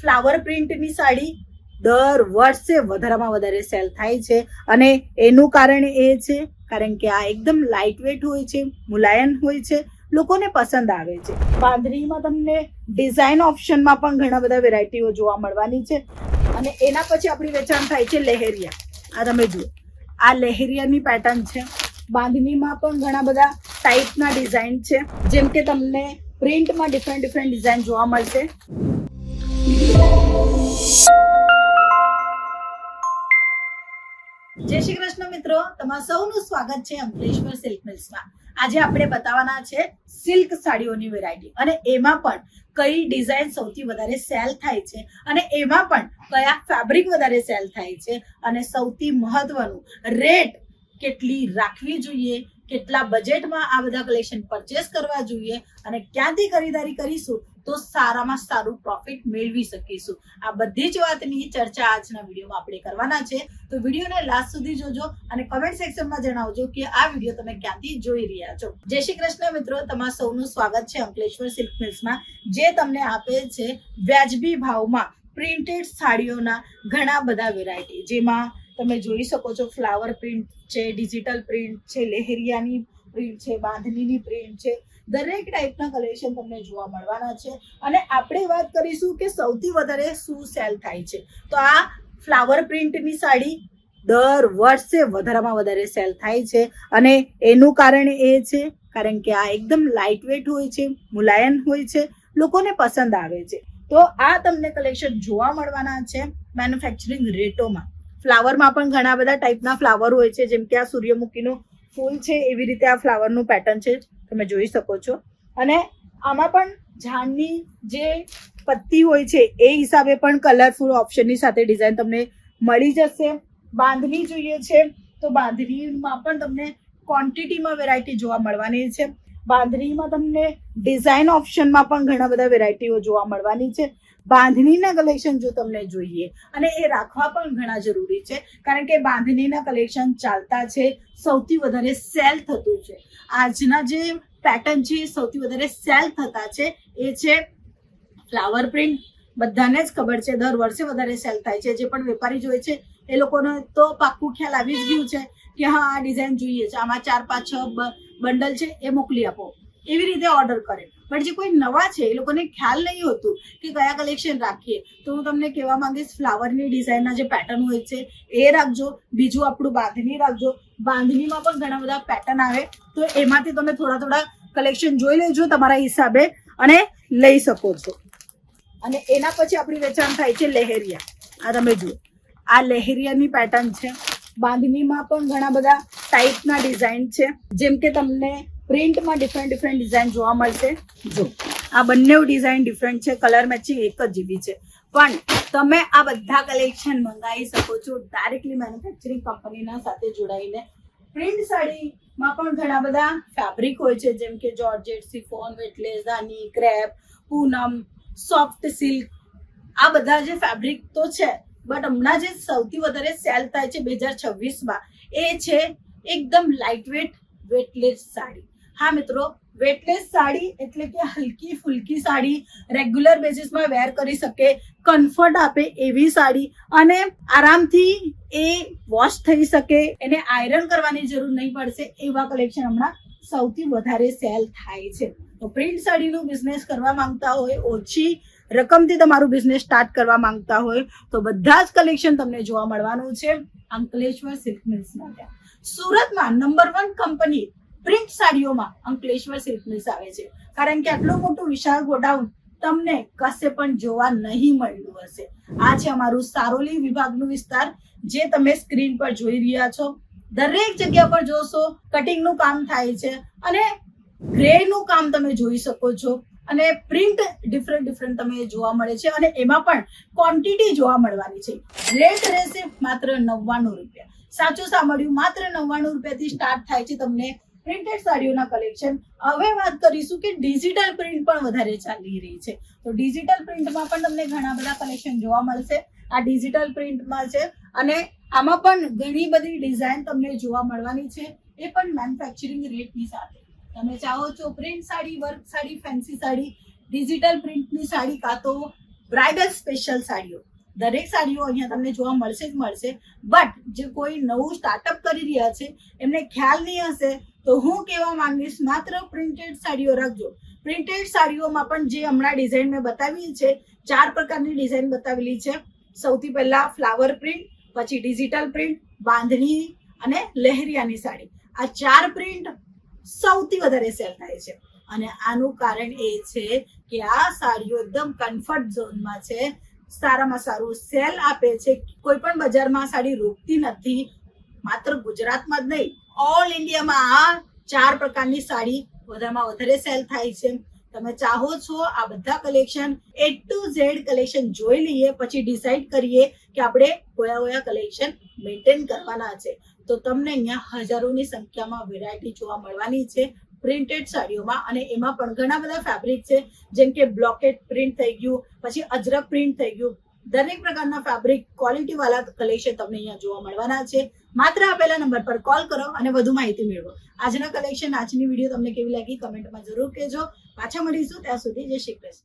Flower પ્રિન્ટની sari દર વર્ષે વધારેમાં વધારે સેલ થાય છે અને એનું કારણ એ છે કારણ કે આ એકદમ લાઇટ વેટ હોય છે, મુલાયમ હોય છે, લોકોને પસંદ આવે છે. બાંધણીમાં તમને ડિઝાઇન ઓપ્શનમાં પણ ઘણા બધા વેરાયટીઓ જોવા મળવાની છે અને એના પછી આપણી વેચાણ થાય છે લહેરિયા. આ તમે જુઓ, આ લહેરિયાની પેટર્ન છે. બાંધણીમાં પણ ઘણા બધા ટાઈપના ડિઝાઇન છે, જેમ કે તમને પ્રિન્ટમાં ડિફરન્ટ ડિઝાઇન જોવા મળશે. જય શ્રી કૃષ્ણ મિત્રો, તમારું સૌનું સ્વાગત છે અંકલેશ્વર સિલ્ક મિલ્સમાં. આજે આપણે બતાવવાના છે સિલ્ક સાડીઓની વેરાયટી અને એમાં પણ કઈ ડિઝાઇન સૌથી વધારે સેલ થાય છે અને એમાં પણ કયા ફેબ્રિક વધારે સેલ થાય છે અને સૌથી મહત્વનું રેટ કેટલી રાખવી જોઈએ, કેટલા બજેટમાં આ બધા કલેક્શન પરચેસ કરવા જોઈએ અને ક્યાંથી ખરીદારી કરીશું તો સારામાં સારું પ્રોફિટ મેળવી શકીશું. આ બધી જ વાતની ચર્ચા આજના વિડીયોમાં આપણે કરવાના છે. તો વિડીયોને લાસ્ટ સુધી જોજો અને કમેન્ટ સેક્શનમાં જણાવજો કે આ વિડીયો તમે ક્યાંથી જોઈ રહ્યા છો. જય શ્રી કૃષ્ણ મિત્રો, તમારું સૌનું સ્વાગત છે અંકલેશ્વર સિલ્ક મિલ્સમાં, જે તમને આપે છે વ્યાજબી ભાવમાં પ્રિન્ટેડ સાડીઓના ઘણા બધા વેરાયટી, જેમાં તમે જોઈ શકો છો ફ્લાવર પ્રિન્ટ છે, ડિજિટલ પ્રિન્ટ છે, લહેરિયાની પ્રિન્ટ છે, બાંધણીની પ્રિન્ટ છે, દરેક ટાઈપના કલેક્શન તમને જોવા મળવાના છે અને આપણે વાત કરીશું કે સૌથી વધારે શું સેલ થાય છે. તો આ ફ્લાવર પ્રિન્ટની સાડી દર વર્ષે વધારેમાં વધારે સેલ થાય છે અને એનું કારણ એ છે કારણ કે આ એકદમ લાઇટ વેટ હોય છે, મુલાયમ હોય છે, લોકોને પસંદ આવે છે. તો આ તમને કલેક્શન જોવા મળવાના છે મેન્યુફેક્ચરિંગ રેટોમાં. ફ્લાવરમાં પણ ઘણા બધા ટાઈપના ફ્લાવર હોય છે, જેમ કે આ સૂર્યમુખીનું ફૂલ છે, એવી રીતે આ ફ્લાવરનું પેટર્ન છે, તમે જોઈ શકો છો. અને આમાં પણ ઝાડની જે પત્તી હોય છે એ હિસાબે પણ કલરફુલ ઓપ્શનની સાથે ડિઝાઇન તમને મળી જશે. બાંધણી જોઈએ છે તો બાંધણીમાં પણ તમને ક્વોન્ટિટીમાં વેરાયટી જોવા મળવાની છે. બાંધણીમાં તમને ડિઝાઇન ઓપ્શનમાં પણ ઘણા બધા વેરાયટીઓ જોવા મળવાની છે. બાંધણીના કલેક્શન જો તમને જોઈએ અને એ રાખવા પણ ઘણા જરૂરી છે, કારણ કે બાંધણીના કલેક્શન ચાલતા છે, સૌથી વધારે સેલ થતું છે. આજના જે પેટર્ન છે સૌથી વધારે સેલ થતા છે એ છે ફ્લાવર પ્રિન્ટ. બધાને જ ખબર છે દર વર્ષે વધારે સેલ થાય છે. જે પણ વેપારી જોઈએ છે એ લોકોને તો પાક્કું ખ્યાલ આવી જ ગયું છે કે હા આ ડિઝાઇન જોઈએ છે, આમાં 4, 5, 6 બંડલ છે એ મોકલી આપો, એવી રીતે ઓર્ડર કરે. પણ જે કોઈ નવા છે એ લોકોને ખ્યાલ નહીં હોતું કે કયા કલેક્શન રાખીએ, તો હું તમને કહેવા માંગીશ ફ્લાવરની ડિઝાઇનના જે પેટર્ન હોય છે એ રાખજો. બીજું આપણું બાંધણી રાખજો. બાંધણીમાં પણ ઘણા બધા પેટર્ન આવે, તો એમાંથી તમે થોડા કલેક્શન જોઈ લેજો તમારા હિસાબે અને લઈ શકો છો. અને એના પછી આપણી વેચાણ થાય છે લહેરિયા. આ તમે જુઓ, આ લહેરિયાની પેટર્ન છે. બાંધણીમાં પણ ઘણા બધા ટાઈપના ડિઝાઇન છે, જેમ કે તમને પ્રિન્ટમાં ડિફરન્ટ ડિઝાઇન જોવા મળશે. જો આ બંને ડિઝાઇન ડિફરન્ટ છે, કલર મેચિંગ એક જ જેવી છે, પણ તમે આ બધા કલેક્શન મંગાવી શકો છો ડાયરેક્ટલી મેન્યુફેક્ચરિંગ કંપનીના સાથે જોડાઈને. પ્રિન્ટ સાડીમાં પણ ઘણા બધા ફેબ્રિક હોય છે, જેમ કે જોર્જેટ, સિફોન, વેટલેસ, દાની, ક્રેપ, પૂનમ, સોફ્ટ સિલ્ક. આ બધા જે ફેબ્રિક તો છે, બટ હમણાં જે સૌથી વધારે સેલ થાય છે 2026માં એ છે એકદમ લાઇટ વેટ વેટલેસ સાડી. હા મિત્રો, વેટલેસ સાડી એટલે કે હલકી ફુલકી સાડી, રેગ્યુલર બેસિસમાં વેર કરી શકે, કમ્ફર્ટ આપે એવી સાડી અને આરામથી એ વોશ થઈ શકે, એને આયરન કરવાની જરૂર નહીં પડશે, એવા કલેક્શન હમણાં સૌથી વધારે સેલ થાય છે. તો પ્રિન્ટ સાડીનું બિઝનેસ કરવા માંગતા હોય, ઓછી રકમથી તમારું બિઝનેસ સ્ટાર્ટ કરવા માંગતા હોય તો બધા જ કલેક્શન તમને જોવા મળવાનું છે અંકલેશ્વર સિલ્ક મિલ્સમાં. સુરતમાં નંબર 1 કંપની પ્રિન્ટ સાડીઓમાં અંકલેશ્વર સિલ્ક મિલ્સ આવે છે, કારણ કે આટલું મોટું વિશાળ ગોડાઉન તમને કશે પણ જોવા નહીં મળ્યું હશે. આ છે અમારું સારોલી વિભાગનું વિસ્તાર, જે તમે સ્ક્રીન પર જોઈ રહ્યા છો. દરેક જગ્યા પર જોશો કટિંગનું કામ થાય છે અને ગ્રેનું કામ તમે જોઈ શકો છો અને પ્રિન્ટ ડિફરન્ટ તમે જોવા મળે છે અને એમાં પણ ક્વોન્ટિટી જોવા મળવાની છે. રેટ રહેશે માત્ર 99 રૂપિયા. સાચું સાંભળ્યું, માત્ર 99 રૂપિયાથી સ્ટાર્ટ થાય છે તમને પ્રિન્ટેડ સાડીઓના કલેક્શન. હવે વાત કરીશું કે ડિજિટલ પ્રિન્ટ પણ વધારે ચાલી રહી છે, તો ડિજિટલ પ્રિન્ટમાં પણ તમને ઘણા બધા કલેક્શન જોવા મળશે. આ ડિજિટલ પ્રિન્ટમાં છે અને આમાં પણ ઘણી બધી ડિઝાઇન તમને જોવા મળવાની છે, એ પણ મેન્યુફેક્ચરિંગ રેટની સાથે. તમે ચાહો છો print sari, work sari, fancy sari, digital પ્રિન્ટની સાડી કાં તો બ્રાઇડલ સ્પેશિયલ સાડીઓ, દરેક સાડીઓ અહીંયા તમને જોવા મળશે જ મળશે. બટ જે કોઈ નવું સ્ટાર્ટઅપ કરી રહ્યા છે એમને ખ્યાલ નહીં હશે તો હું કહેવા માંગીશ માત્ર પ્રિન્ટેડ સાડીઓ રાખજો. પ્રિન્ટેડ સાડીઓમાં પણ જે હમણાં ડિઝાઇન મેં બતાવી છે, 4 પ્રકારની ડિઝાઇન બતાવેલી છે. સૌથી પહેલા ફ્લાવર પ્રિન્ટ, પછી ડિજિટલ પ્રિન્ટ, બાંધણી અને લહેરિયાની સાડી. આ 4 પ્રિન્ટ સૌથી વધારે સેલ થાય છે અને આનું કારણ એ છે કે આ સાડીઓ એકદમ કમ્ફર્ટ ઝોનમાં છે, સારામાં સારું સેલ આપે છે. કોઈ પણ બજારમાં સાડી રોકતી નથી. માત્ર ગુજરાતમાં જ નહીં, ઓલ ઇન્ડિયામાં આ 4 પ્રકારની સાડી વધારેમાં વધારે સેલ થાય છે. તમે ચાહો છો આ બધા collection A to Z collection જોઈ લઈએ, પછી ડિસાઈડ કરીએ કે આપણે કયા કલેક્શન મેન્ટેન કરવાના છે. તો તમને અહીંયા હજારોની સંખ્યામાં વેરાયટી જોવા મળવાની છે પ્રિન્ટેડ સાડીઓમાં. અને એમાં પણ ઘણા બધા ફેબ્રિક છે, જેમ કે બ્લોકેટ પ્રિન્ટ થઈ ગયું, પછી અજરક પ્રિન્ટ થઈ ગયું. દરેક પ્રકારના ફેબ્રિક ક્વોલિટી વાળા કલેક્શન તમને અહીંયા જોવા મળવાના છે. માત્ર આપેલા નંબર પર કોલ કરો અને વધુ માહિતી મેળવો. આજના કલેક્શન, આજની વિડીયો તમને કેવી લાગી કમેન્ટમાં જરૂર કહેજો. પાછા મળીશું, ત્યાં સુધી જય શ્રી કૃષ્ણ.